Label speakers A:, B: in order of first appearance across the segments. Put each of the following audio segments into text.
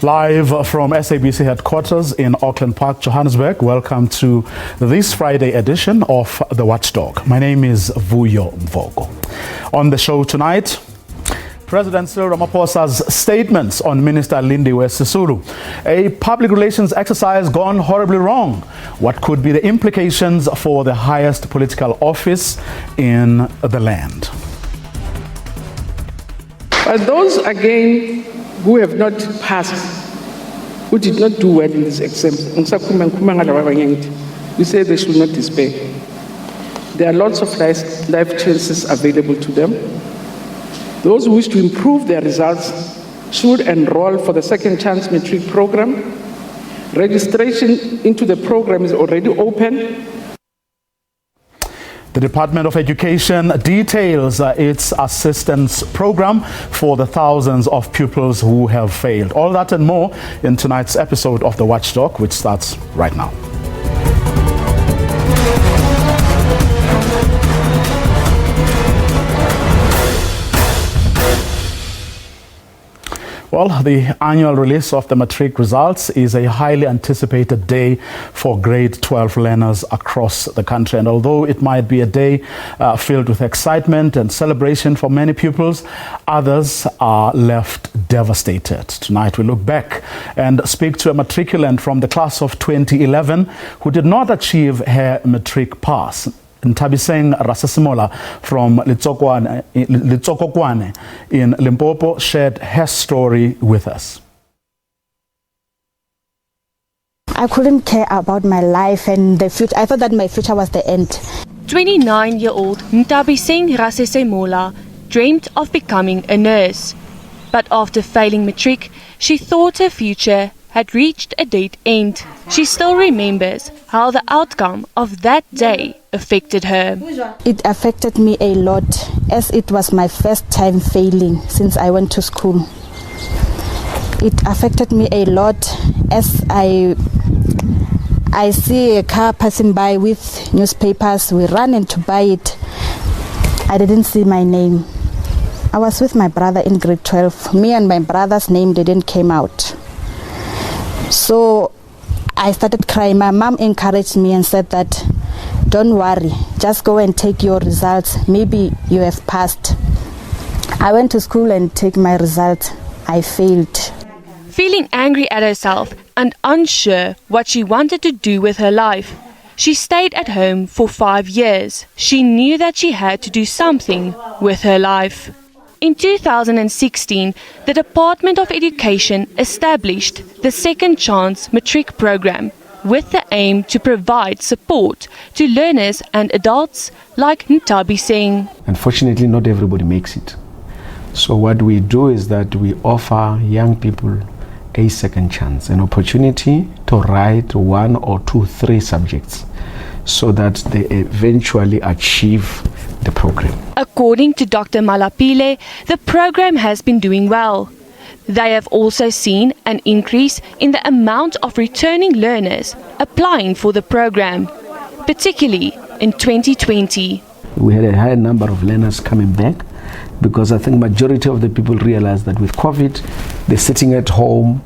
A: Live from SABC headquarters in Auckland Park, Johannesburg. Welcome to this Friday edition of the Watchdog. My name is Vuyo Mvogo. On the show tonight, President Cyril Ramaphosa's statements on Minister Lindiwe Sisulu. A public relations exercise gone horribly wrong. What could be the implications for the highest political office in the land?
B: But those, again, who have not passed, who did not do well in these exams, we say they should not despair. There are lots of life chances available to them. Those who wish to improve their results should enroll for the second chance Matric program. Registration into the program is already open.
A: The Department of Education details its assistance program for the thousands of pupils who have failed. All that and more in tonight's episode of the Watchdog, which starts right now. Well, the annual release of the Matric results is a highly anticipated day for grade 12 learners across the country. And although it might be a day filled with excitement and celebration for many pupils, others are left devastated. Tonight we look back and speak to a matriculant from the class of 2011 who did not achieve her Matric pass. Ntabiseng Rasasimola from Litsokokwane in Limpopo shared her story with us.
C: I couldn't care about my life and the future. I thought that my future was the end.
D: 29-year-old Ntabiseng Rasasimola dreamed of becoming a nurse. But after failing Matric, she thought her future had reached a dead end. She still remembers how the outcome of that day affected her.
C: It affected me a lot as it was my first time failing since I went to school. It affected me a lot as I see a car passing by with newspapers. We ran in to buy it. I didn't see my name. I was with my brother in grade 12. Me and my brother's name didn't come out. So I started crying. My mom encouraged me and said that, don't worry, just go and take your results. Maybe you have passed. I went to school and take my results. I failed.
D: Feeling angry at herself and unsure what she wanted to do with her life, she stayed at home for 5 years. She knew that she had to do something with her life. In 2016, the Department of Education established the Second Chance Matric program with the aim to provide support to learners and adults like Ntabiseng.
E: Unfortunately, not everybody makes it. So what we do is that we offer young people a second chance, an opportunity to write 1 or 2, 3 subjects so that they eventually achieve the program.
D: According to Dr. Malapile, the program has been doing well. They have also seen an increase in the amount of returning learners applying for the program, particularly in 2020.
E: We had a high number of learners coming back because I think majority of the people realized that with COVID, they're sitting at home.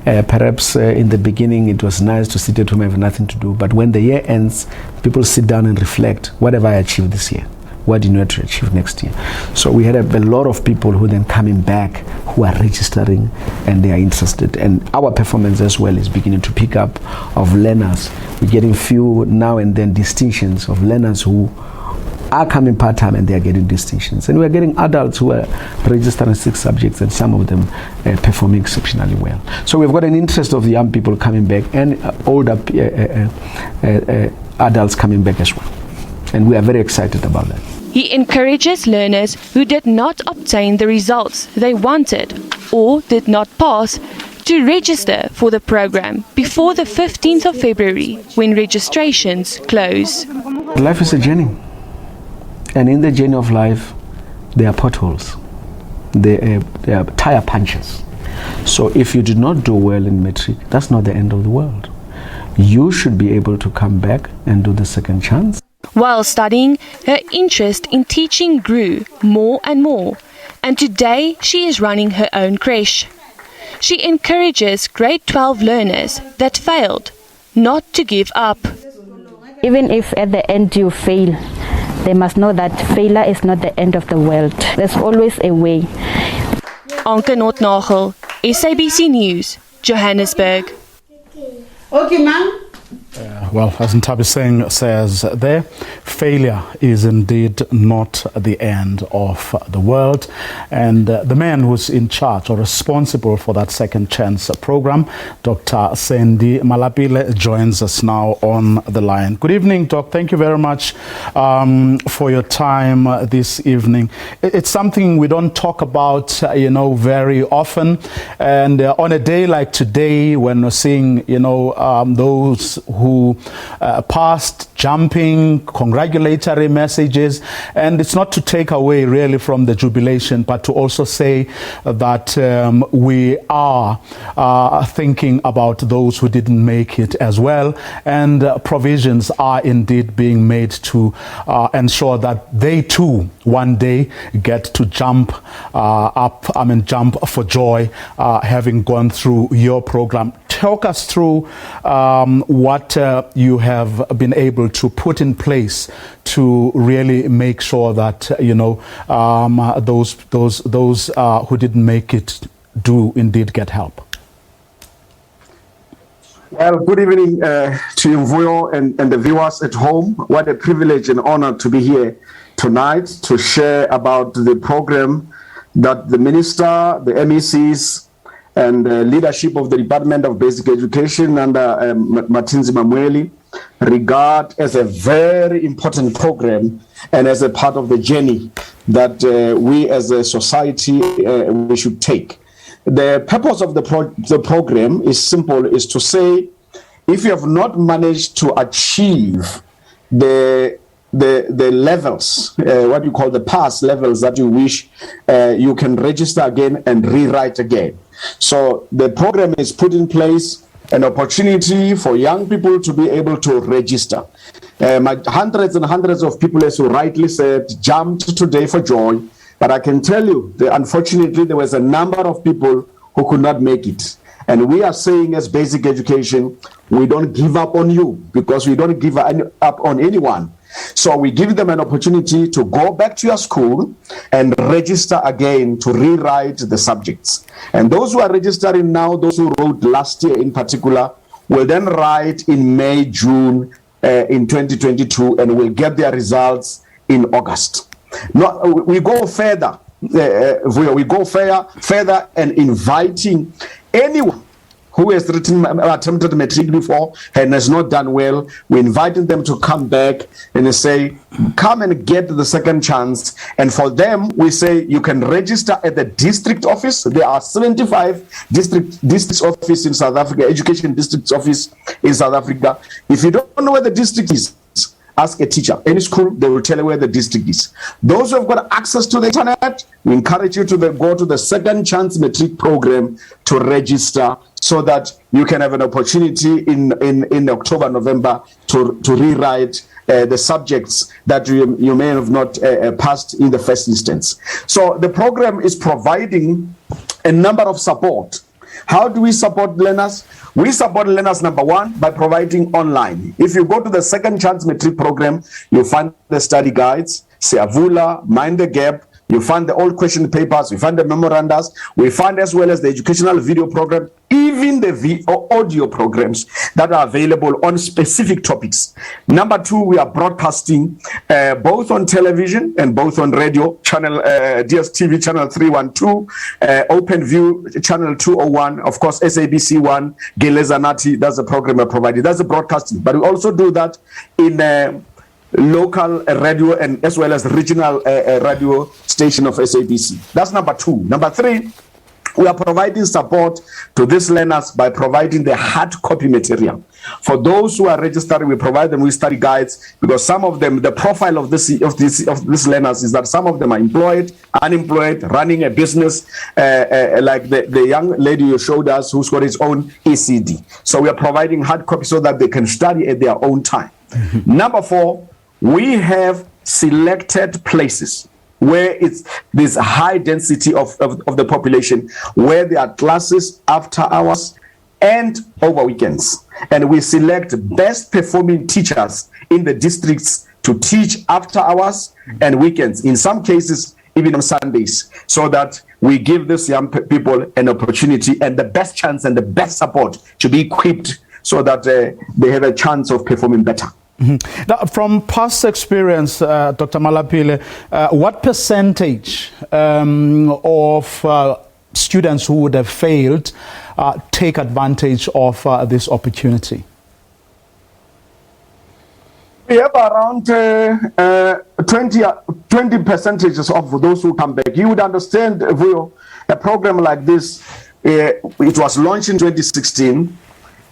E: Perhaps in the beginning it was nice to sit at home and have nothing to do, but when the year ends, people sit down and reflect, what have I achieved this year? What do you need to achieve next year? So we had a lot of people who then coming back, who are registering and they are interested. And our performance as well is beginning to pick up of learners. We're getting few now and then distinctions of learners who are coming part-time and they are getting distinctions. And we're getting adults who are registering 6 subjects and some of them performing exceptionally well. So we've got an interest of young people coming back and older adults coming back as well. And we are very excited about that.
D: He encourages learners who did not obtain the results they wanted or did not pass to register for the program before the 15th of February when registrations close.
E: Life is a journey. And in the journey of life, there are potholes. There are tire punches. So if you did not do well in Matric, that's not the end of the world. You should be able to come back and do the second chance.
D: While studying, her interest in teaching grew more and more, and today she is running her own creche. She encourages grade 12 learners that failed not to give up.
C: Even if at the end you fail, they must know that failure is not the end of the world. There's always a way.
D: Anke Notnagel, SABC News, Johannesburg.
F: Okay, ma'am.
A: Well, as Ntabi Singh says there, failure is indeed not the end of the world. And the man who's in charge or responsible for that Second Chance program, Dr. Sandy Malapile, joins us now on the line. Good evening, Doc. Thank you very much for your time this evening. It's something we don't talk about, very often. And on a day like today, when we're seeing, those who passed, jumping, congratulatory messages, and it's not to take away really from the jubilation, but to also say that we are thinking about those who didn't make it as well, and provisions are indeed being made to ensure that they too one day get to jump jump for joy, having gone through your program. Talk us through what you have been able to put in place to really make sure that those who didn't make it do indeed get help.
G: Well, good evening to you, Mvuyo, and the viewers at home. What a privilege and honor to be here tonight to share about the program that the minister, the MECs, and leadership of the Department of Basic Education under Matinzi Mamweli regard as a very important program and as a part of the journey that we as a society we should take. The purpose of the program is simple, is to say, if you have not managed to achieve the levels, what you call the pass levels that you wish, you can register again and rewrite again. So the program is put in place, an opportunity for young people to be able to register. Hundreds and hundreds of people, as you rightly said, jumped today for joy. But I can tell you, unfortunately, there was a number of people who could not make it. And we are saying as Basic Education, we don't give up on you, because we don't give up on anyone. So we give them an opportunity to go back to your school and register again to rewrite the subjects. And those who are registering now, those who wrote last year in particular, will then write in May, June in 2022, and will get their results in August. No, we go further. We go further and inviting anyone who has attempted Matric before and has not done well. We invited them to come back and say, come and get the second chance. And for them, we say you can register at the district office. There are 75 district office in South Africa, education district office in South Africa. If you don't know where the district is, ask a teacher. Any school, they will tell you where the district is. Those who have got access to the internet, we encourage you to go to the Second Chance Matric program to register, so that you can have an opportunity in October, November to rewrite the subjects that you may have not passed in the first instance. So the program is providing a number of support. How do we support learners? We support learners, number one, by providing online. If you go to the Second Chance Matric program, you find the study guides, Siavula, Mind the Gap. You find the old question papers, we find the memorandas, we find as well as the educational video program, even the audio programs that are available on specific topics. Number two, we are broadcasting both on television and both on radio, channel DSTV channel 312, OpenView channel 201, of course SABC 1, Gelezanati, that's the program we're providing. That's the broadcasting. But we also do that in local radio and as well as regional radio station of SABC. That's number two. Number three, we are providing support to these learners by providing the hard copy material. For those who are registered, we provide them with study guides, because some of them, the profile of these learners is that some of them are employed, unemployed, running a business, like the young lady you showed us who's got his own ECD. So we are providing hard copy so that they can study at their own time. Number 4, we have selected places. For those who are registered, we provide them with study guides, because some of them, the profile of these learners is that some of them are employed, unemployed, running a business, like the young lady you showed us who's got his own ECD. So we are providing hard copy so that they can study at their own time. Number 4, we have where it's this high density of the population, where there are classes after hours and over weekends. And we select best performing teachers in the districts to teach after hours and weekends, in some cases even on Sundays, so that we give these young people an opportunity and the best chance and the best support to be equipped so that they have a chance of performing better.
A: Mm-hmm. Now, from past experience, Dr. Malapile, what percentage of students who would have failed take advantage of this opportunity?
G: We have around 20 percentages of those who come back. You would understand, Vuyo, a program like this, it was launched in 2016.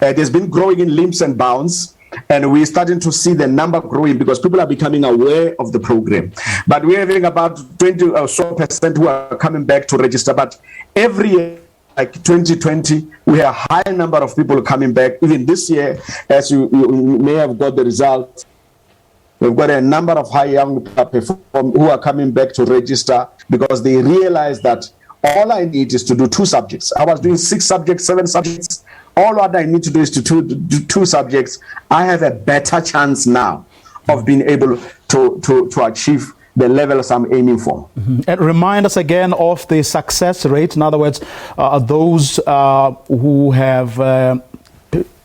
G: It has been growing in leaps and bounds, and we're starting to see the number growing because people are becoming aware of the program. But we're having about 20 or so percent who are coming back to register. But every year, like 2020, we have a high number of people coming back. Even this year, as you may have got the results, we've got a number of high young people who are coming back to register because they realize that all I need is to do 2 subjects. I was doing 6 subjects, 7 subjects. All what I need to do is to do 2 subjects. I have a better chance now of being able to achieve the levels I'm aiming for.
A: Mm-hmm. And remind us again of the success rate. In other words, those who have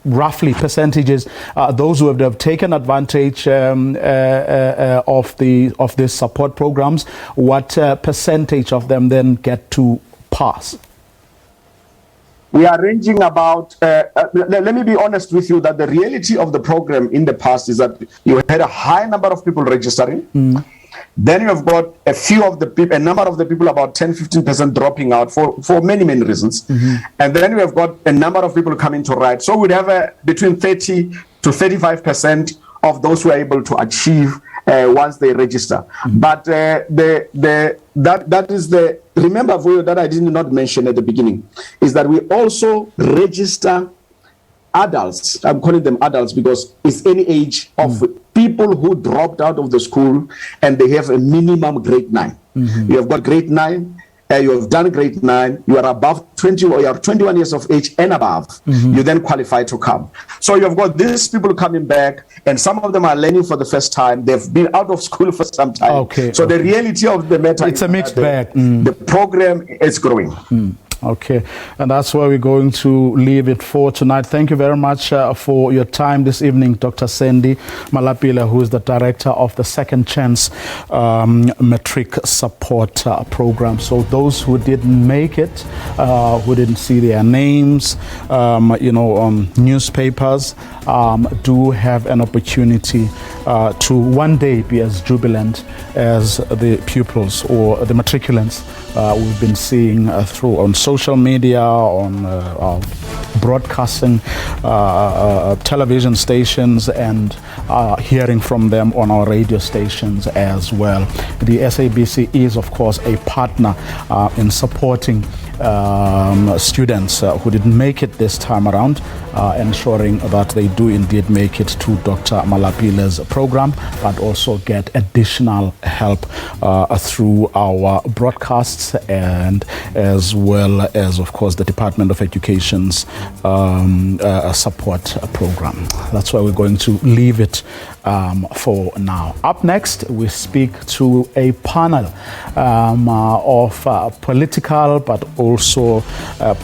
A: roughly percentages, those who have taken advantage of these support programs, what percentage of them then get to pass?
G: We are ranging about, let me be honest with you, that the reality of the program in the past is that you had a high number of people registering. Then you have got a number of the people, about 10-15% dropping out for many reasons. And then we have got a number of people coming to write. So we'd have between 30 to 35% of those who are able to achieve once they register. But that is the, remember, Vuyo, that I did not mention at the beginning, is that we also register adults. I'm calling them adults because it's any age of people who dropped out of the school and they have a minimum grade 9. You have got grade 9, you have done grade 9, you are above 20 or you are 21 years of age and above, you then qualify to come. So you have got these people coming back, and some of them are learning for the first time. They've been out of school for some time. The reality of the matter
A: it's a mixed bag.
G: The program is growing.
A: Okay, and that's where we're going to leave it for tonight. Thank you very much for your time this evening, Dr. Sandy Malapile, who is the director of the Second Chance Matric Support Program. So those who didn't make it, who didn't see their names, on newspapers, do have an opportunity to one day be as jubilant as the pupils or the matriculants we've been seeing through on social media, on broadcasting television stations, and hearing from them on our radio stations as well. The SABC is, of course, a partner in supporting students who didn't make it this time around, ensuring that they do indeed make it to Dr. Malapile's program, but also get additional help through our broadcasts and as well as, of course, the Department of Education's support program. That's why we're going to leave it for now. Up next, we speak to a panel of political but also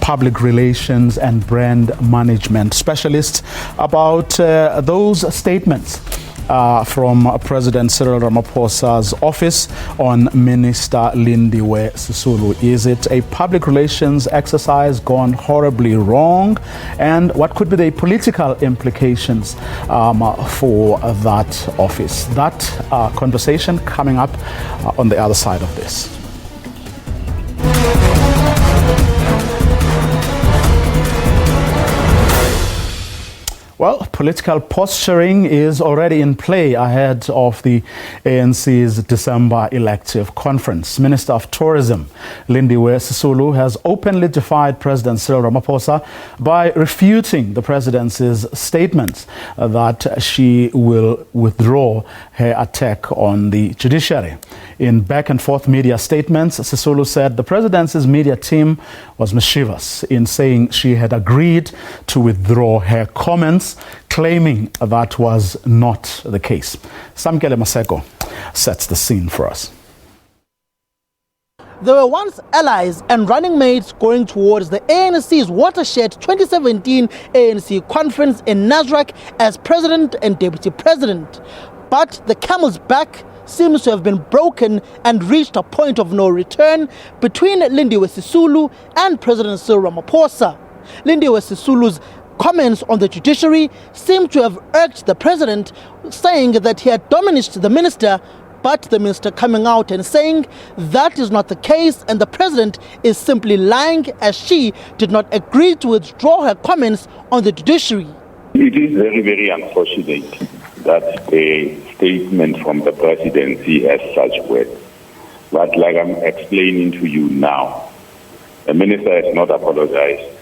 A: public relations and brand management specialists about those statements from President Cyril Ramaphosa's office on Minister Lindiwe Sisulu. Is it a public relations exercise gone horribly wrong? And what could be the political implications for that office? That conversation coming up on the other side of this. Well, political posturing is already in play ahead of the ANC's December elective conference. Minister of Tourism Lindiwe Sisulu has openly defied President Cyril Ramaphosa by refuting the president's statements that she will withdraw her attack on the judiciary. In back-and-forth media statements, Sisulu said the presidency's media team was mischievous in saying she had agreed to withdraw her comments, claiming that was not the case. Samkele Maseko sets the scene for us.
H: They were once allies and running mates going towards the ANC's Watershed 2017 ANC conference in Nasrec as president and deputy president. But the camel's back seems to have been broken and reached a point of no return between Lindiwe Sisulu and President Cyril Ramaphosa. Lindiwe Sisulu's comments on the judiciary seem to have irked the president, saying that he had diminished the minister, but the minister coming out and saying that is not the case and the president is simply lying as she did not agree to withdraw her comments on the judiciary.
I: It is very, very unfortunate that a statement from the presidency has such words. But like I'm explaining to you now, the minister has not apologized.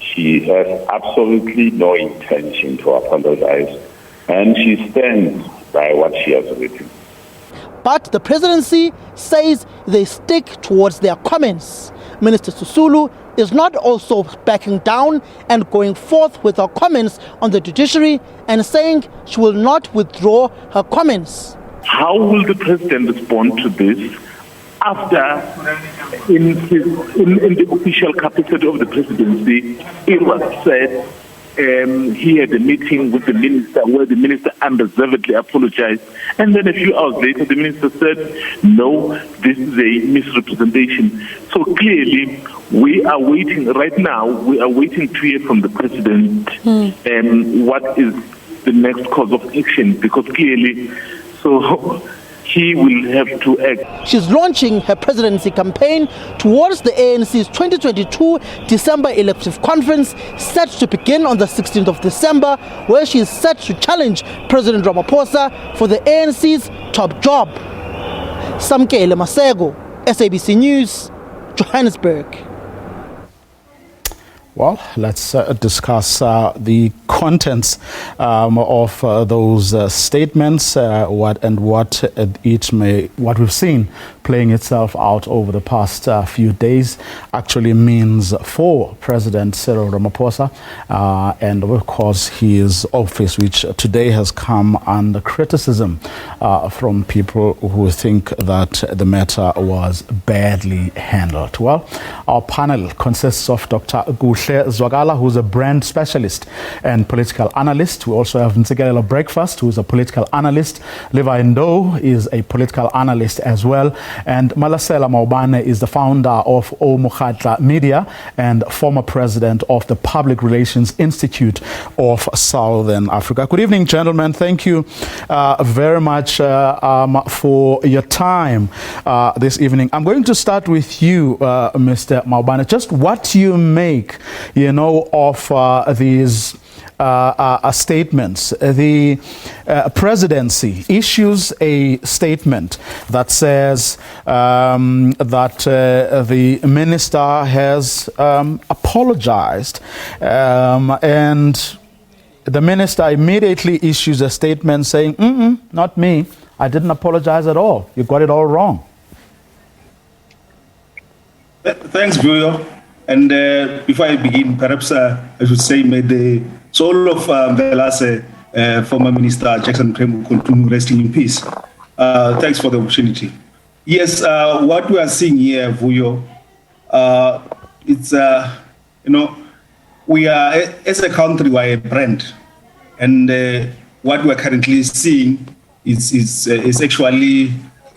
I: She has absolutely no intention to apologize, and she stands by what she has written.
H: But the presidency says they stick towards their comments. Minister Sisulu is not also backing down and going forth with her comments on the judiciary and saying she will not withdraw her comments.
I: How will the president respond to this after, in the official capacity of the presidency, it was said he had a meeting with the minister where the minister unreservedly apologized, and then a few hours later the minister said, no, this is a misrepresentation. So clearly we are waiting right now, we are waiting to hear from the president what is the next course of action, because clearly he will have to act.
H: She's launching her presidency campaign towards the ANC's 2022 December elective conference, set to begin on the 16th of December, where she is set to challenge President Ramaphosa for the ANC's top job. Samkele Masego, SABC News, Johannesburg.
A: Well, let's discuss the contents of those statements, what we've seen playing itself out over the past few days actually means for President Cyril Ramaphosa, and of course his office, which today has come under criticism from people who think that the matter was badly handled. Well, our panel consists of Dr. Zwagala, who's a brand specialist and political analyst. We also have Ntsikelelo Breakfast, who's a political analyst. Levi Ndo is a political analyst as well. And Malasela Maubane is the founder of Omukhatla Media and former president of the Public Relations Institute of Southern Africa. Good evening, gentlemen. Thank you very much for your time this evening. I'm going to start with you, Mr. Maubane. Just what you make, of these statements. The presidency issues a statement that says that the minister has apologized, and the minister immediately issues a statement saying, not me, I didn't apologize at all. You got it all wrong.
J: Thanks, Buyo. And before I begin, perhaps I should say, may the soul of Velase, former Minister Jackson Premu, continue resting in peace. Thanks for the opportunity. Yes, what we are seeing here, Vuyo, it's, we are, as a country, we are a brand. And what we are currently seeing is actually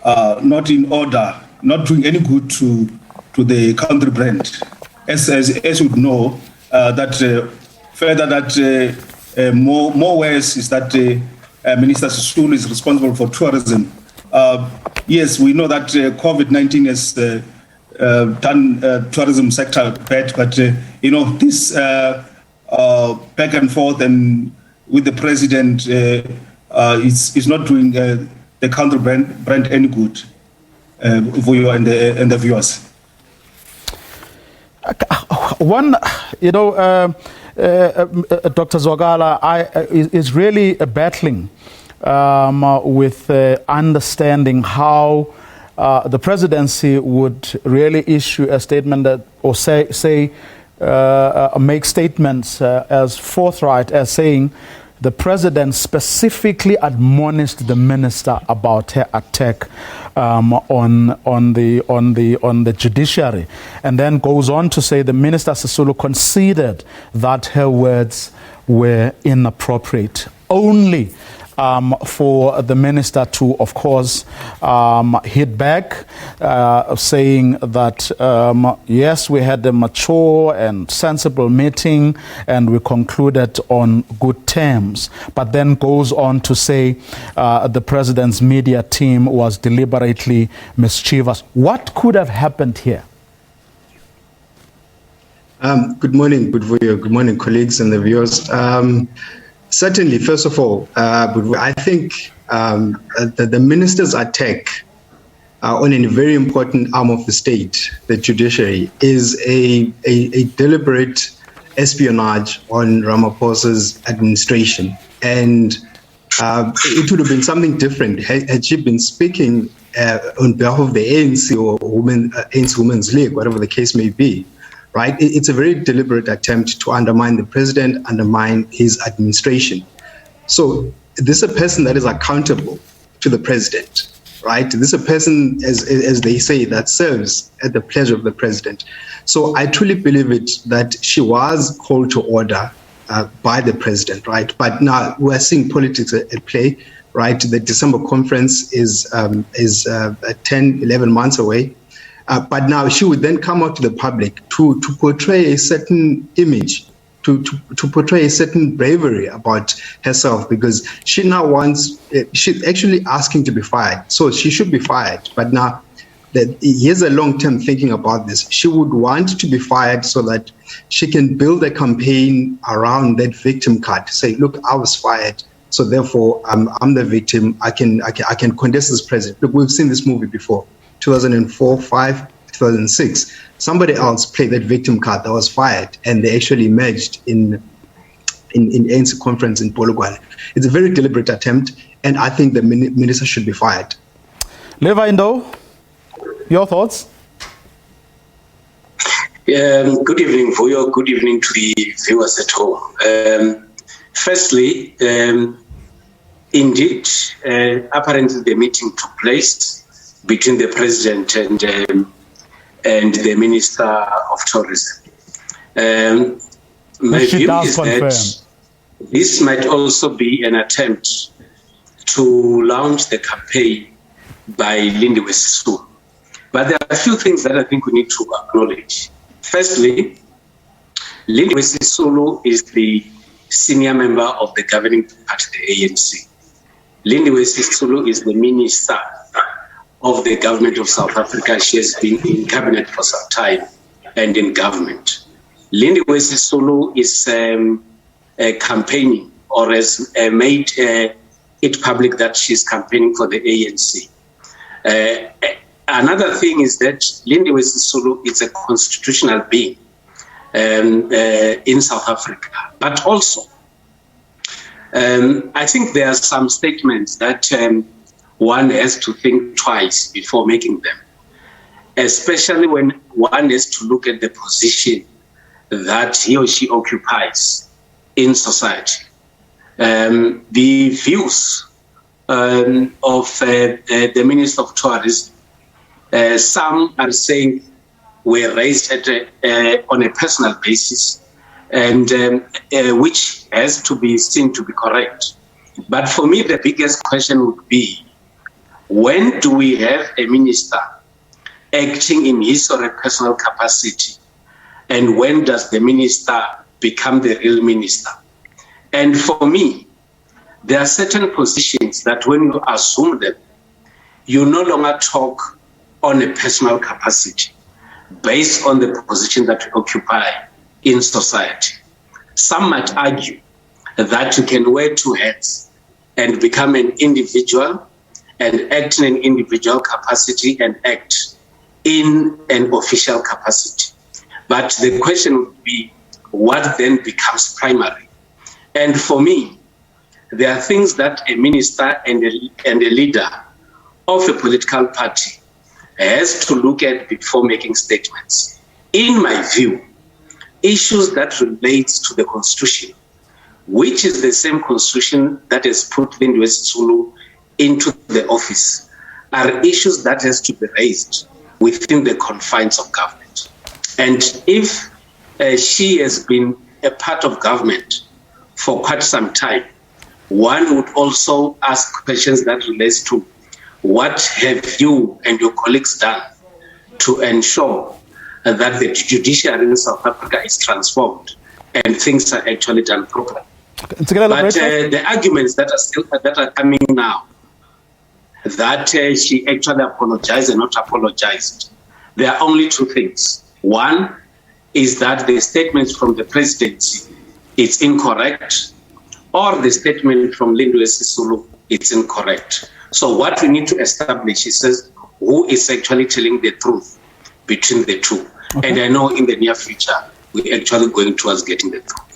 J: not in order, not doing any good to the country brand. As we know, that further that more ways is that Minister Sisulu is responsible for tourism. Yes, we know that COVID-19 has done tourism sector bad, but this back and forth and with the president is not doing the country brand any good for you and the viewers.
A: One, Dr. Zwagala is really battling with understanding how the presidency would really issue a statement that, or make statements as forthright as saying the president specifically admonished the minister about her attack on the judiciary, and then goes on to say the minister Sisulu conceded that her words were inappropriate, only for the minister to, of course, hit back, saying that, yes, we had a mature and sensible meeting and we concluded on good terms, but then goes on to say the president's media team was deliberately mischievous. What could have happened here?
K: Good morning, good morning, colleagues and the viewers. Certainly, first of all, I think that the minister's attack on a very important arm of the state, the judiciary, is a deliberate espionage on Ramaphosa's administration. And it would have been something different had she been speaking on behalf of the ANC or ANC Women's League, whatever the case may be. Right? It's a very deliberate attempt to undermine the president, undermine his administration. So this is a person that is accountable to the president, right? This is a person, as they say, that serves at the pleasure of the president. So I truly believe that she was called to order by the president, right? But now we're seeing politics at play, right? The December conference is 10, 11 months away. But now she would then come out to the public to portray a certain image, to portray a certain bravery about herself, because she now wants, she's actually asking to be fired. So she should be fired. But now here's a long-term thinking about this. She would want to be fired so that she can build a campaign around that victim card to say, look, I was fired. So therefore, I'm the victim. I can contest this president. Look, we've seen this movie before. 2004, 2005, 2006. Somebody else played that victim card that was fired, and they actually emerged in ANC conference in Polokwane. It's a very deliberate attempt, and I think the minister should be fired.
A: Levi Ndo, your thoughts?
L: Good evening, Vuyo. Good evening to the viewers at home. Firstly, indeed, apparently the meeting took place between the president and the Minister of Tourism. My view is that this might also be an attempt to launch the campaign by Lindiwe Sisulu. But there are a few things that I think we need to acknowledge. Firstly, Lindiwe Sisulu is the senior member of the governing party, the ANC. Lindiwe Sisulu is the minister of the government of South Africa. She has been in cabinet for some time and in government. Lindiwe Sisulu is campaigning, or has made it public that she's campaigning for the ANC. Another thing is that Lindiwe Sisulu is a constitutional being in South Africa. But also, I think there are some statements that one has to think twice before making them, especially when one has to look at the position that he or she occupies in society. The views of the Minister of Tourism, some are saying were raised on a personal basis, and which has to be seen to be correct. But for me, the biggest question would be, when do we have a minister acting in his or her personal capacity? And when does the minister become the real minister? And for me, there are certain positions that when you assume them, you no longer talk on a personal capacity based on the position that you occupy in society. Some might argue that you can wear two hats and become an individual and act in an individual capacity and act in an official capacity. But the question would be, what then becomes primary? And for me, there are things that a minister and a leader of a political party has to look at before making statements. In my view, issues that relate to the Constitution, which is the same Constitution that has put Lindiwe Sisulu into the office, are issues that has to be raised within the confines of government. And if she has been a part of government for quite some time, one would also ask questions that relates to what have you and your colleagues done to ensure that the judiciary in South Africa is transformed and things are actually done properly. But the arguments that are coming now, that she actually apologized and not apologized, there are only two things. One is that the statements from the presidency is incorrect, or the statement from Lindiwe Sisulu is incorrect. So what we need to establish is who is actually telling the truth between the two. Okay. And I know in the near future, we're actually going towards getting the truth.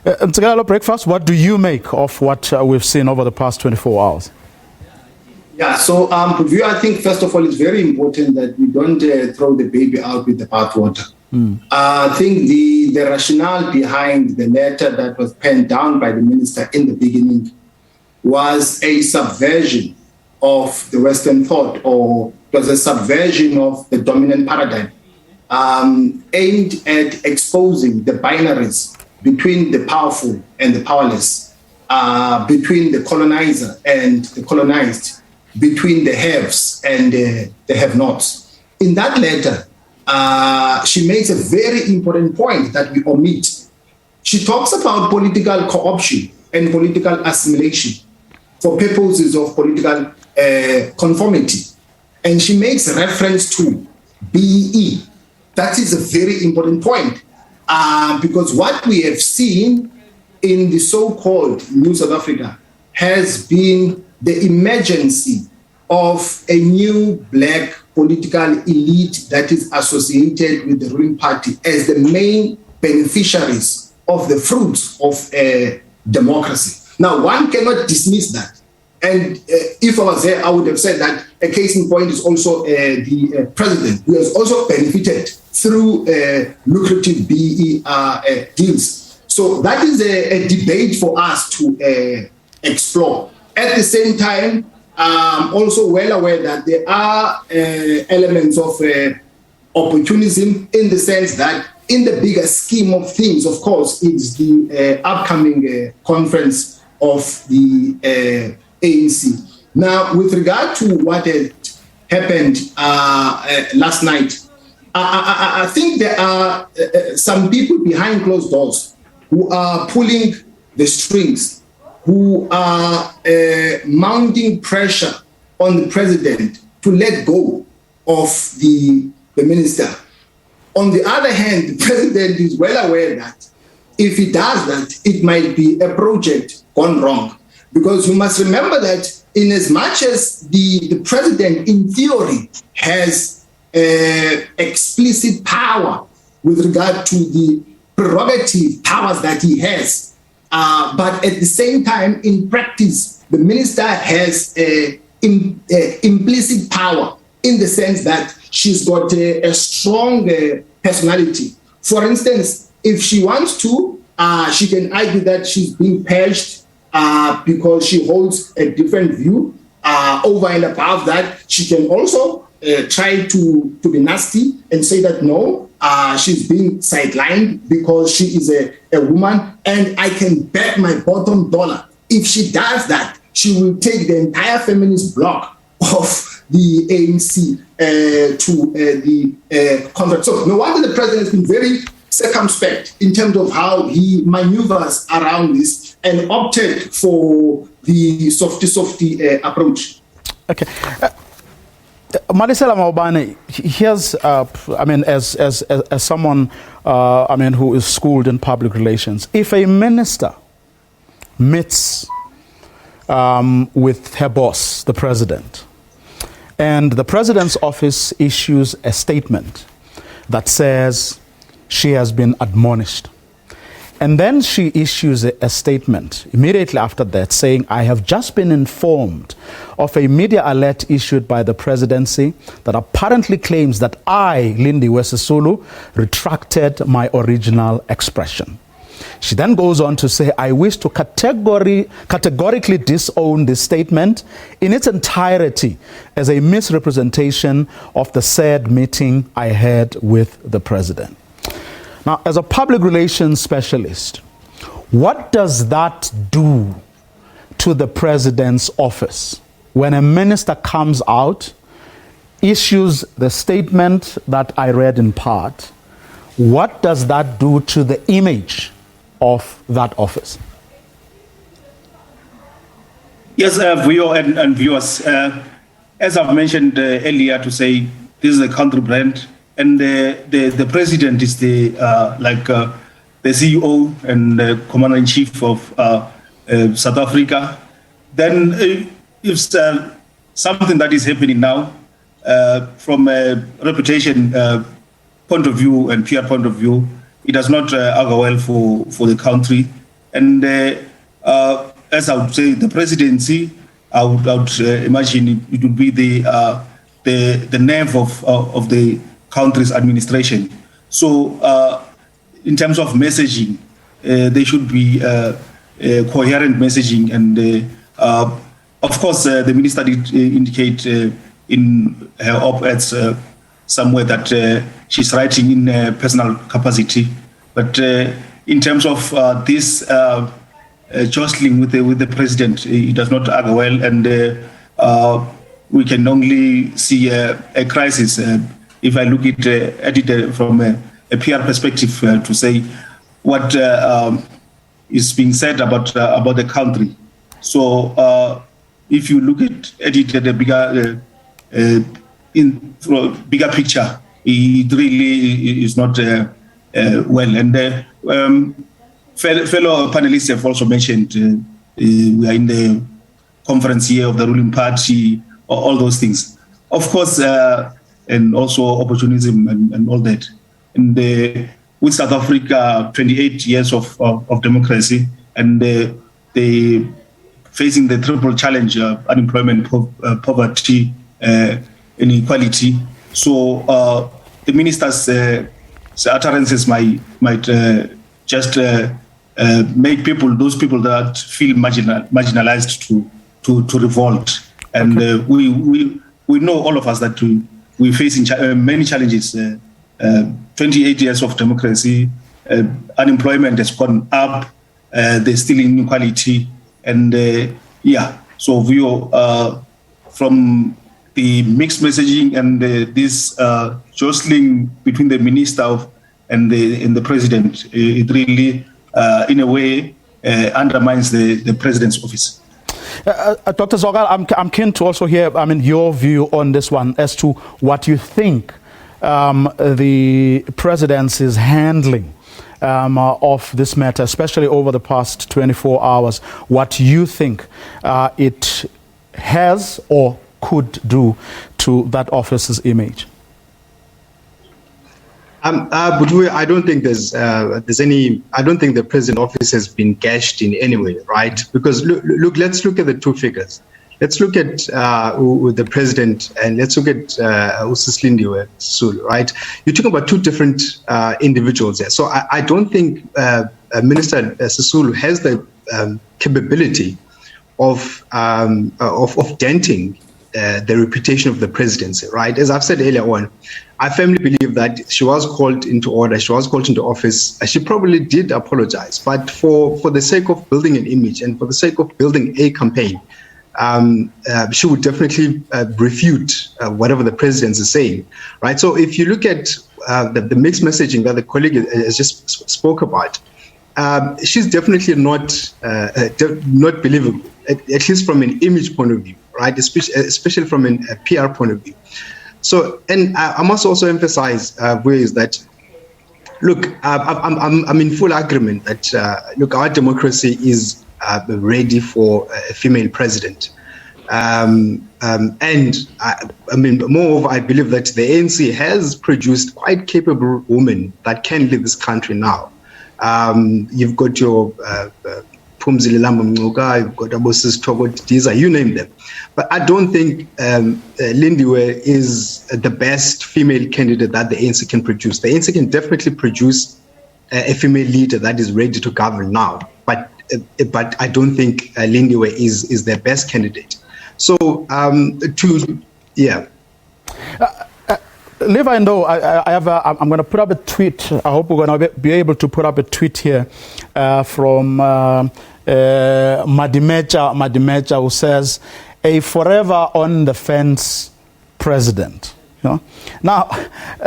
A: Mtsigalo Breakfast, what do you make of what we've seen over the past 24 hours?
M: Yeah, so I think first of all, it's very important that we don't throw the baby out with the bathwater. I think the rationale behind the letter that was penned down by the minister in the beginning was a subversion of the Western thought, or was a subversion of the dominant paradigm, aimed at exposing the binaries between the powerful and the powerless, between the colonizer and the colonized, between the haves and the have-nots. In that letter, she makes a very important point that we omit. She talks about political co-option and political assimilation for purposes of political conformity. And she makes reference to BEE. That is a very important point because what we have seen in the so-called New South Africa has been the emergency of a new black political elite that is associated with the ruling party as the main beneficiaries of the fruits of democracy. Now, one cannot dismiss that. And if I was there, I would have said that a case in point is also the president, who has also benefited through lucrative BE deals. So that is a debate for us to explore. At the same time, also well aware that there are elements of opportunism in the sense that in the bigger scheme of things, of course, it's the upcoming conference of the ANC. Now, with regard to what had happened last night, I think there are some people behind closed doors who are pulling the strings, who are mounting pressure on the president to let go of the minister. On the other hand, the president is well aware that if he does that, it might be a project gone wrong. Because you must remember that in as much as the president, in theory, has explicit power with regard to the prerogative powers that he has, but at the same time, in practice, the minister has implicit power in the sense that she's got a strong personality. For instance, if she wants to, she can argue that she's being purged because she holds a different view. Over and above that, she can also try to be nasty and say that no, she's being sidelined because she is a woman, and I can bet my bottom dollar if she does that, she will take the entire feminist bloc of the ANC to the conference. So no wonder the president has been very circumspect in terms of how he maneuvers around this and opted for the softy approach.
A: Okay. Madisela Maubane, here's, as someone, who is schooled in public relations, if a minister meets with her boss, the president, and the president's office issues a statement that says she has been admonished, And then she issues a statement immediately after that saying, I have just been informed of a media alert issued by the presidency that apparently claims that I, Lindiwe Sisulu, retracted my original expression. She then goes on to say, I wish to categorically disown this statement in its entirety as a misrepresentation of the said meeting I had with the president. Now, as a public relations specialist, what does that do to the president's office when a minister comes out, issues the statement that I read in part? What does that do to the image of that office?
J: Yes, Vuyo and viewers, as I've mentioned earlier, to say this is a country brand, and the president is the CEO and commander-in-chief of South Africa. Then if something that is happening now, from a reputation point of view and PR point of view, it does not augur well for the country. And as I would say, the presidency, I would imagine it would be the nerve of the country's administration. So in terms of messaging, there should be coherent messaging. And of course, the minister did indicate in her op-eds somewhere that she's writing in personal capacity. But in terms of this jostling with the president, it does not augur well. And we can only see a crisis if I look at it from a PR perspective, to say what is being said about the country. So if you look at it at a bigger picture, it really is not well. And fellow panelists have also mentioned we are in the conference year of the ruling party, all those things. Of course, and also opportunism and all that. And with South Africa, 28 years of democracy, and they facing the triple challenge of unemployment, poverty, inequality. So the minister's utterances might just make those people that feel marginalized to revolt. And we know, all of us, that we're facing many challenges. 28 years of democracy, unemployment has gone up, there's still inequality. And so from the mixed messaging and this jostling between the minister and the president, it really, in a way, undermines the president's office.
A: Dr. Zogal, I'm keen to also hear, your view on this one as to what you think the presidency's handling of this matter, especially over the past 24 hours, what you think it has or could do to that office's image.
K: But I don't think there's any. I don't think the president office has been gashed in any way, right? Because look, let's look at the two figures. Let's look at the president and let's look at Lindiwe Sisulu, right? You're talking about two different individuals there. So I don't think Minister Sisulu has the capability of denting the reputation of the presidency, right? As I've said earlier on, I firmly believe that she was called into order, she was called into office. She probably did apologize, but for the sake of building an image and for the sake of building a campaign, she would definitely refute whatever the president is saying, right? So if you look at the mixed messaging that the colleague has just spoke about, she's definitely not believable, at least from an image point of view, right? Especially from a PR point of view. So, and I must also emphasize, is that, look, I'm in full agreement that, look, our democracy is ready for a female president. And moreover, I believe that the ANC has produced quite capable women that can lead this country now. You've got your Phumzile Mngcuka, you've got Abosis Thokodiza, you name them. But I don't think Lindiwe is the best female candidate that the ANC can produce. The ANC can definitely produce a female leader that is ready to govern now. But I don't think Lindiwe is their best candidate. So,
A: Levi, I'm going to put up a tweet. I hope we're going to be able to put up a tweet here from Madimeja, who says, a forever on the fence president. You know? Now,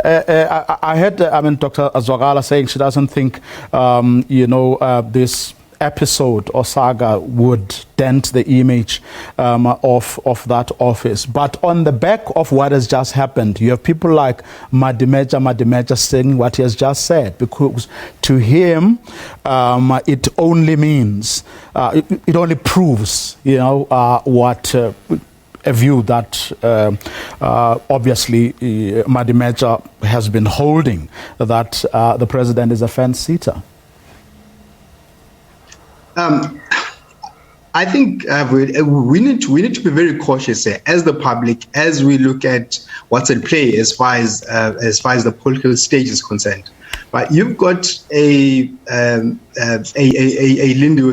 A: I heard Dr. Zwakala saying she doesn't think, this episode or saga would dent the image of that office. But on the back of what has just happened, you have people like Madimeja saying what he has just said, because to him, it only means, it only proves, what a view that obviously Madimeja has been holding, that the president is a fence-sitter.
K: I think we need to be very cautious here, as the public, as we look at what's at play as far as the political stage is concerned. But you've got a Lindiwe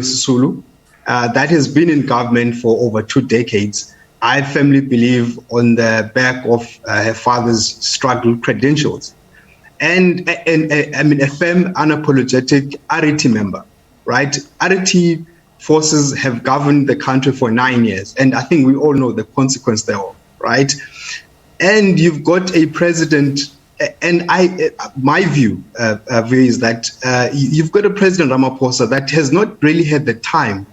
K: Sisulu that has been in government for over 2 decades. I firmly believe on the back of her father's struggle credentials, and a firm, unapologetic RET member. Right, RET forces have governed the country for 9 years, and I think we all know the consequence thereof. Right, and you've got a president, and my view is that you've got a President Ramaphosa that has not really had the time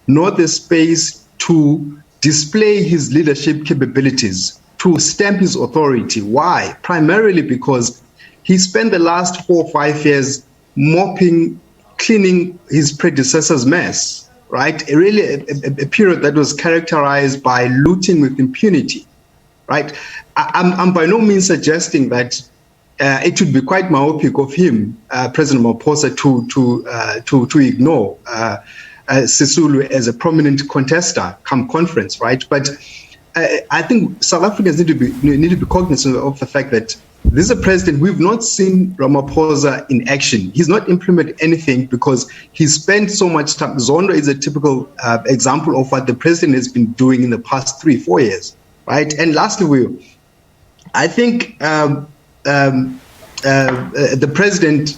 K: nor the space to display his leadership capabilities, to stamp his authority. Why? Primarily because he spent the last 4 or 5 years cleaning his predecessor's mess, right? Really a period that was characterized by looting with impunity, right? I'm by no means suggesting that it would be quite myopic of him, President Ramaphosa, to ignore Sisulu as a prominent contester come conference, right? But I think South Africans need to be cognizant of the fact that this is a president. We've not seen Ramaphosa in action. He's not implemented anything because he spent so much time. Zondo is a typical example of what the president has been doing in the past 3-4 years, right? And lastly, I think the president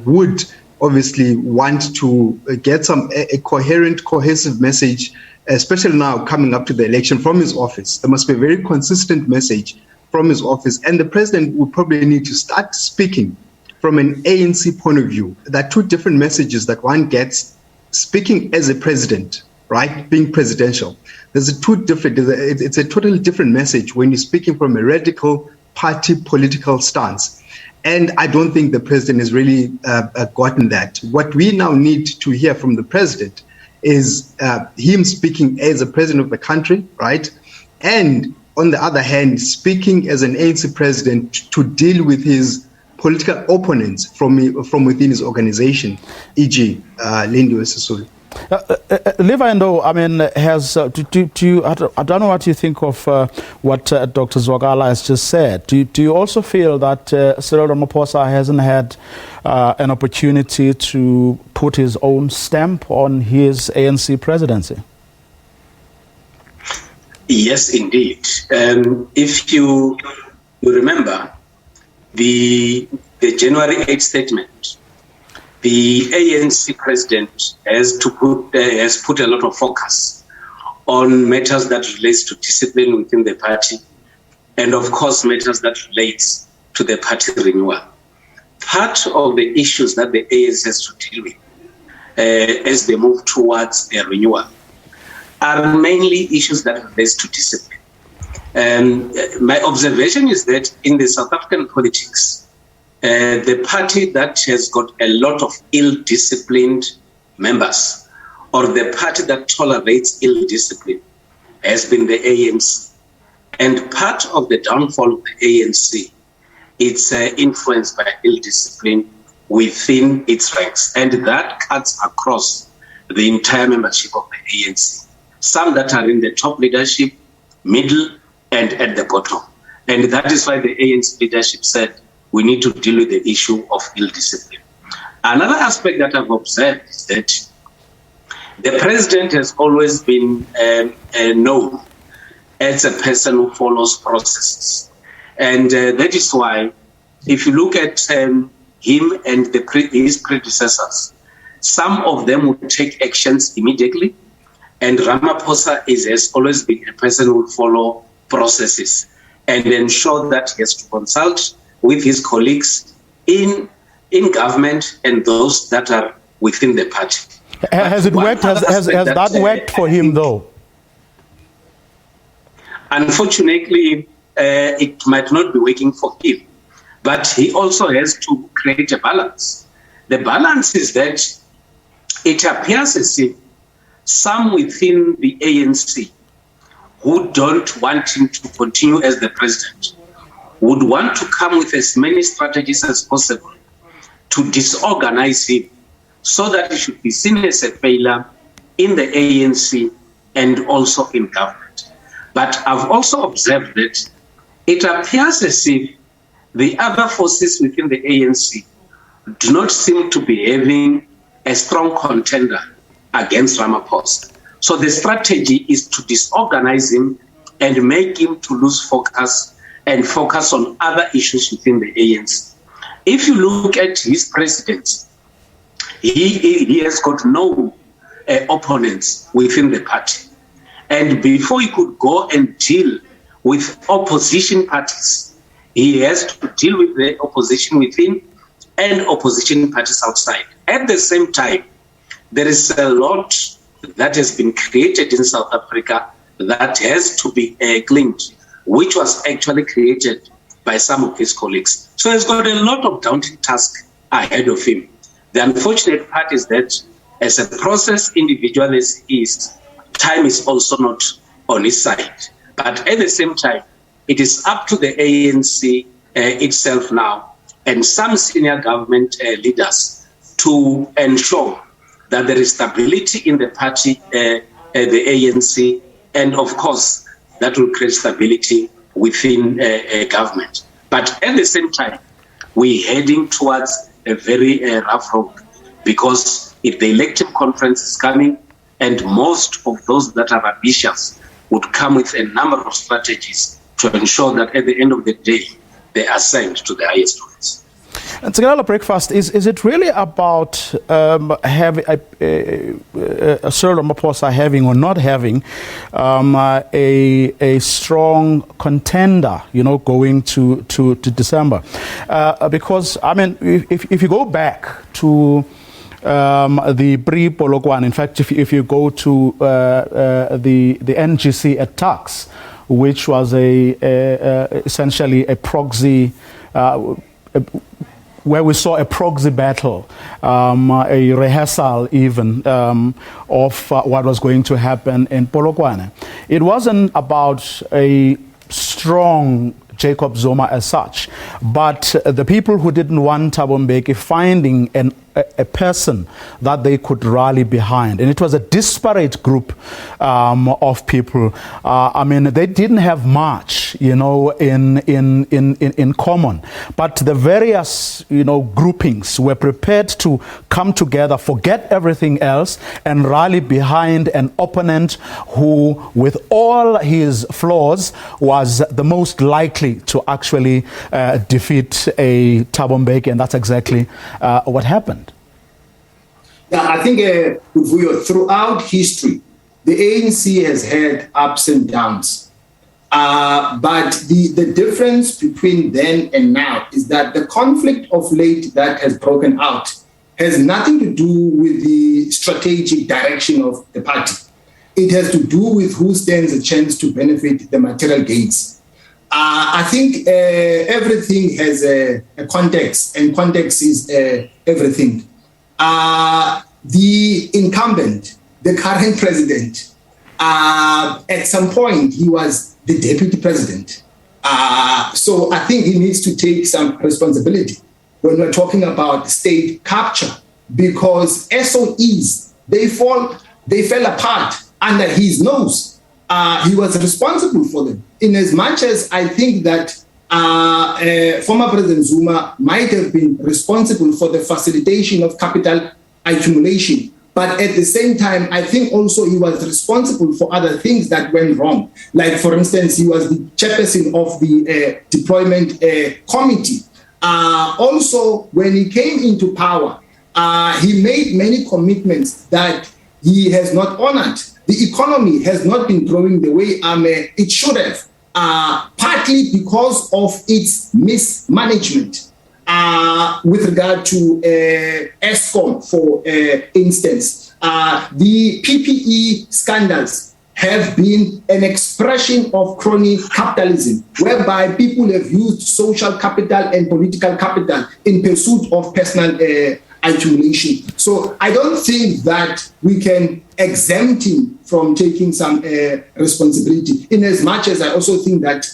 K: would obviously want to get a coherent, cohesive message, especially now coming up to the election, from his office. There must be a very consistent message from his office, and the president would probably need to start speaking from an ANC point of view. There are 2 different messages that one gets speaking as a president, right? Being presidential. It's a totally different message when you're speaking from a radical party political stance. And I don't think the president has really gotten that. What we now need to hear from the president is him speaking as a president of the country, right? And on the other hand, speaking as an ANC president to deal with his political opponents from within his organization, e.g., Lindiwe Sisulu.
A: Levi, I don't know what you think of what Dr. Zwakala has just said. Do you also feel that Cyril Ramaphosa hasn't had an opportunity to put his own stamp on his ANC presidency?
L: Yes, indeed. If you remember the January 8th statement, the ANC president has put a lot of focus on matters that relates to discipline within the party, and of course matters that relates to the party renewal. Part of the issues that the ANC has to deal with as they move towards a renewal are mainly issues that relates to discipline. My observation is that in the South African politics, the party that has got a lot of ill-disciplined members, or the party that tolerates ill-discipline, has been the ANC. And part of the downfall of the ANC, it's influenced by ill-discipline within its ranks, and that cuts across the entire membership of the ANC. Some that are in the top leadership, middle, and at the bottom. And that is why the ANC leadership said we need to deal with the issue of ill discipline. Another aspect that I've observed is that the president has always been known as a person who follows processes. And that is why, if you look at him and his predecessors, some of them would take actions immediately, and Ramaphosa has always been a person who will follow processes and ensure that he has to consult with his colleagues in government and those that are within the party.
A: Has it worked? Has that worked for him, though?
L: Unfortunately, it might not be working for him, but he also has to create a balance. The balance is that it appears as if some within the ANC who don't want him to continue as the president would want to come with as many strategies as possible to disorganize him so that he should be seen as a failure in the ANC and also in government. But I've also observed that it appears as if the other forces within the ANC do not seem to be having a strong contender against Ramaphosa. So the strategy is to disorganize him and make him to lose focus and focus on other issues within the ANC. If you look at his presidency, he has got no opponents within the party. And before he could go and deal with opposition parties, he has to deal with the opposition within and opposition parties outside. At the same time, there is a lot that has been created in South Africa that has to be cleaned, which was actually created by some of his colleagues. So he's got a lot of daunting tasks ahead of him. The unfortunate part is that as a process individual as he is, time is also not on his side. But at the same time, it is up to the ANC itself now and some senior government leaders to ensure that there is stability in the party, the ANC, and of course, that will create stability within government. But at the same time, we're heading towards a very rough road because if the elective conference is coming and most of those that are ambitious would come with a number of strategies to ensure that at the end of the day, they are sent to the highest ones.
A: And Sigalala Breakfast, is it really about having Cyril Ramaphosa having or not having a strong contender, going to December? Because, I mean, if you go back to the pre-Polokwane, in fact, if you go to the NGC at Tax, which was essentially a proxy where we saw a proxy battle, a rehearsal even of what was going to happen in Polokwane. It wasn't about a strong Jacob Zuma as such, but the people who didn't want Thabo Mbeki finding a person that they could rally behind. And it was a disparate group of people. I mean, they didn't have much, in common. But the various, groupings were prepared to come together, forget everything else, and rally behind an opponent who, with all his flaws, was the most likely to actually defeat a Thabo Mbeki, and that's exactly what happened.
M: Yeah, I think throughout history, the ANC has had ups and downs. But the difference between then and now is that the conflict of late that has broken out has nothing to do with the strategic direction of the party. It has to do with who stands a chance to benefit the material gains. I think everything has a context, and context is everything. The incumbent, the current president, at some point he was the deputy president. So I think he needs to take some responsibility. when we're talking about state capture, because SOEs, they fell apart under his nose. He was responsible for them. In as much as I think that former President Zuma might have been responsible for the facilitation of capital accumulation, but at the same time, I think also he was responsible for other things that went wrong. Like, for instance, he was the chairperson of the deployment committee. Also, when he came into power, he made many commitments that he has not honored. The economy has not been growing the way it should have, partly because of its mismanagement. With regard to ESCOM, for instance, the PPE scandals have been an expression of crony capitalism, whereby people have used social capital and political capital in pursuit of personal accumulation. So I don't think that we can exempt him from taking some responsibility, in as much as I also think that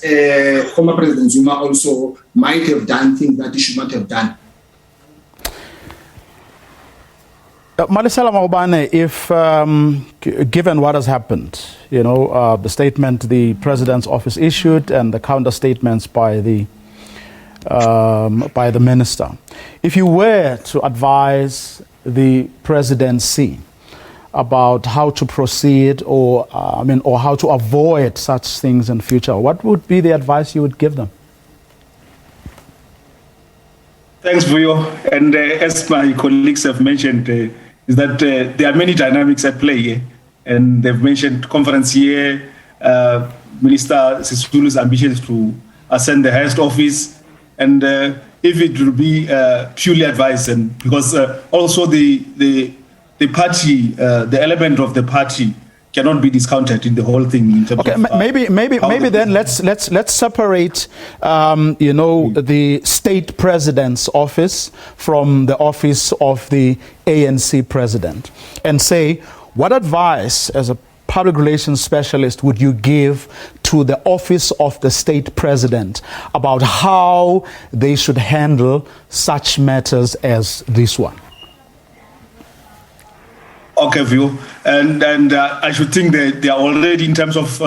M: former President Zuma also might have done things that he should not have done.
A: Malisela Maubane, if given what has happened, the statement the President's office issued and the counter statements by the minister, if you were to advise the presidency about how to proceed or how to avoid such things in future, what would be the advice you would give them?
J: Thanks, Vuyo. And as my colleagues have mentioned, is that there are many dynamics at play here. And they've mentioned conference here, Minister Sisulu's ambitions to ascend the highest office. And if it will be purely advice, and because also the party, the element of the party cannot be discounted in the whole thing. In terms of,
A: maybe then let's separate, the state president's office from the office of the ANC president, and say, what advice as a public relations specialist would you give to the office of the state president about how they should handle such matters as this one?
J: Okay, view, and I should think that they are already, in terms of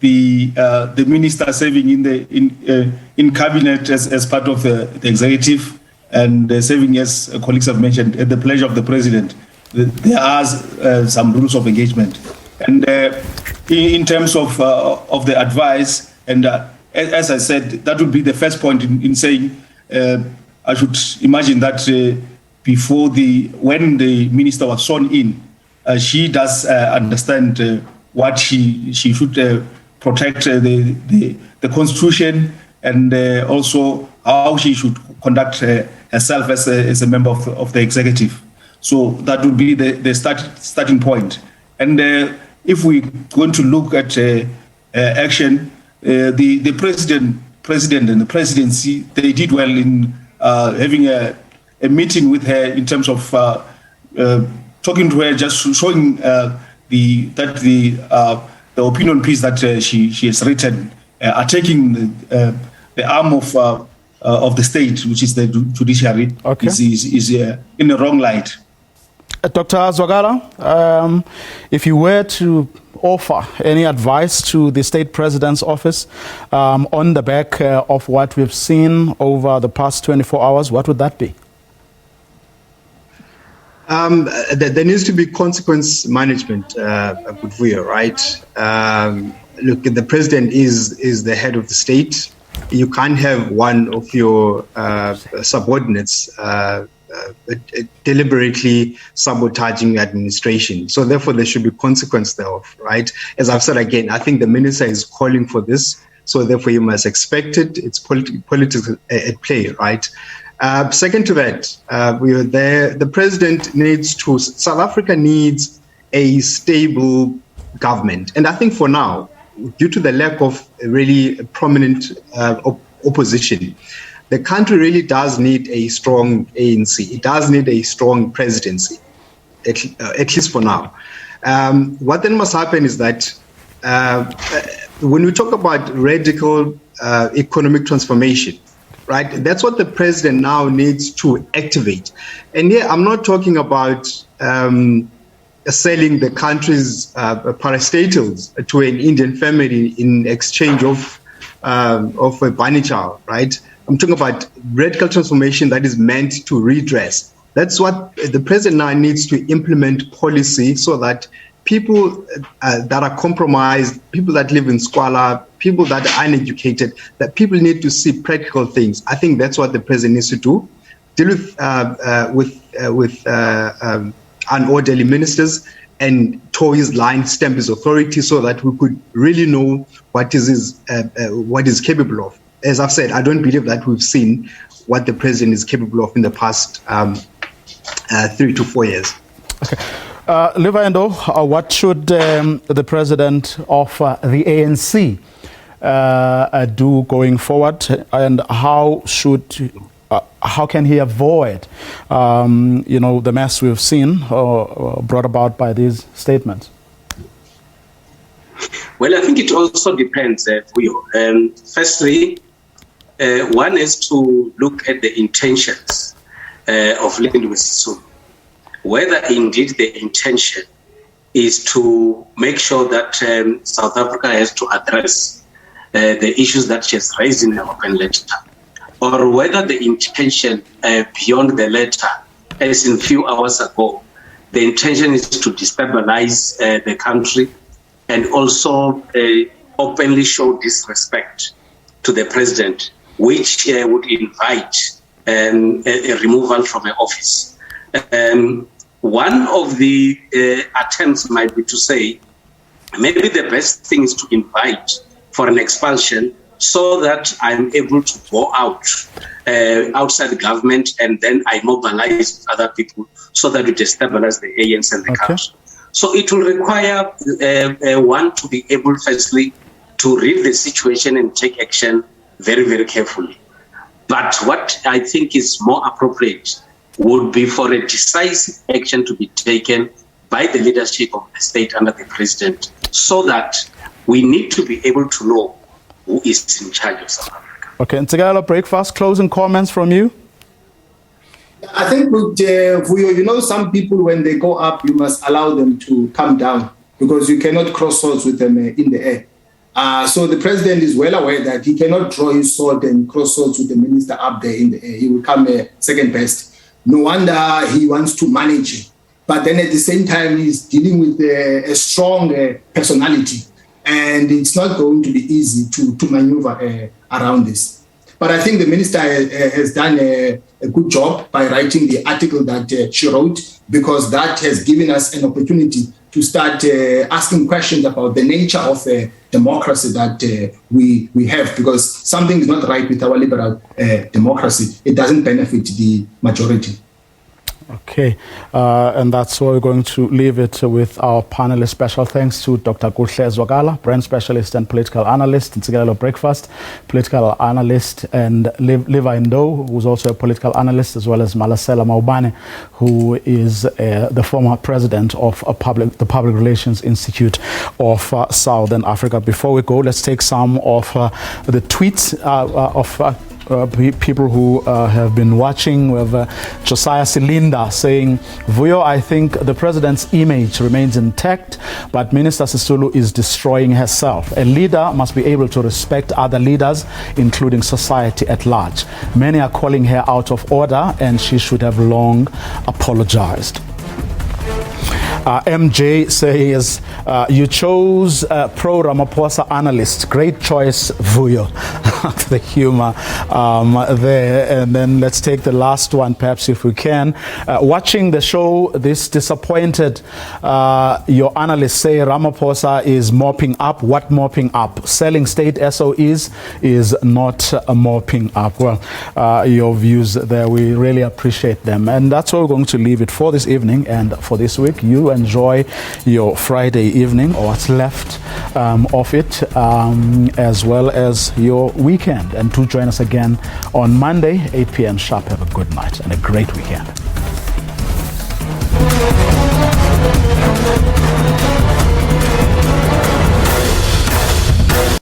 J: the minister serving in cabinet as part of the executive, and serving, as colleagues have mentioned, at the pleasure of the president. There are some rules of engagement, and in terms of the advice, and as I said, that would be the first point in saying I should imagine that. When the minister was sworn in, she does understand what she should protect the constitution, and also how she should conduct herself as a member of the executive. So that would be the starting point. And if we're going to look at action, the president and the presidency, they did well in having a meeting with her in terms of talking to her, just showing the opinion piece that she has written, are taking the arm of the state, which is the judiciary, is in the wrong light.
A: Dr. Zwagala, if you were to offer any advice to the state president's office on the back of what we've seen over the past 24 hours, what would that be?
K: There needs to be consequence management, right? Look, the president is the head of the state. You can't have one of your subordinates deliberately sabotaging administration. So therefore, there should be consequence thereof, right? As I've said again, I think the minister is calling for this. So therefore, you must expect it. It's politics at play, right? Second to that, the president South Africa needs a stable government. And I think for now, due to the lack of really prominent opposition, the country really does need a strong ANC. It does need a strong presidency, at least for now. What then must happen is that when we talk about radical economic transformation, right? That's what the president now needs to activate. And here, I'm not talking about selling the country's parastatals to an Indian family in exchange of a bunny chow, right? I'm talking about radical transformation that is meant to redress. That's what the president now needs to implement policy so that people that are compromised, people that live in squalor, people that are uneducated, that people need to see practical things. I think that's what the president needs to do. Deal with unorderly ministers and toe his line, stamp his authority so that we could really know what is capable of. As I've said, I don't believe that we've seen what the president is capable of in the past 3 to 4 years.
A: Okay. Levi Endo, what should the president of the ANC do going forward, and how can he avoid, the mess we've seen brought about by these statements?
L: Well, I think it also depends. Firstly, one is to look at the intentions of Lindiwe Sisulu. Whether indeed the intention is to make sure that South Africa has to address the issues that she has raised in the open letter, or whether the intention beyond the letter, as in a few hours ago, the intention is to destabilize the country and also openly show disrespect to the president, which would invite a removal from office. One of the attempts might be to say, maybe the best thing is to invite for an expansion so that I'm able to go out outside the government, and then I mobilize other people so that we destabilize the ANC and the country. So it will require one to be able, firstly, to read the situation and take action very, very carefully. But what I think is more appropriate would be for a decisive action to be taken by the leadership of the state under the president, so that we need to be able to know who is in charge of South Africa.
A: Okay, and Ntsikelelo Breakfast, closing comments from you?
M: I think with Vuyo, some people, when they go up, you must allow them to come down, because you cannot cross swords with them in the air. So the president is well aware that he cannot draw his sword and cross swords with the minister up there in the air. He will come second best. No wonder he wants to manage it. But then at the same time, he's dealing with a strong personality. And it's not going to be easy to maneuver around this. But I think the minister has done a good job by writing the article that she wrote, because that has given us an opportunity to start asking questions about the nature of democracy that we have, because something is not right with our liberal democracy. It doesn't benefit the majority.
A: Okay, and that's where we're going to leave it with our panelists. Special thanks to Dr. Kuhle Zwakala, brand specialist and political analyst, Ntsikelelo Breakfast, political analyst, and Levi Ndo, who's also a political analyst, as well as Malasela Maubane, who is the former president of the Public Relations Institute of Southern Africa. Before we go, let's take some of the tweets of people who have been watching. We have Josiah Silinda saying, Vuyo, I think the president's image remains intact, but Minister Sisulu is destroying herself. A leader must be able to respect other leaders, including society at large. Many are calling her out of order, and she should have long apologized. MJ says, you chose pro-Ramaphosa analyst. Great choice, Vuyo. The humor there. And then let's take the last one, perhaps, if we can. Watching the show, this disappointed. Your analysts say Ramaphosa is mopping up. What mopping up? Selling state SOEs is not mopping up. Well, your views there, we really appreciate them. And that's where we're going to leave it for this evening and for this week. You enjoy your Friday evening, or what's left of it, as well as your weekend. And do join us again on Monday, 8 p.m. sharp. Have a good night and a great weekend.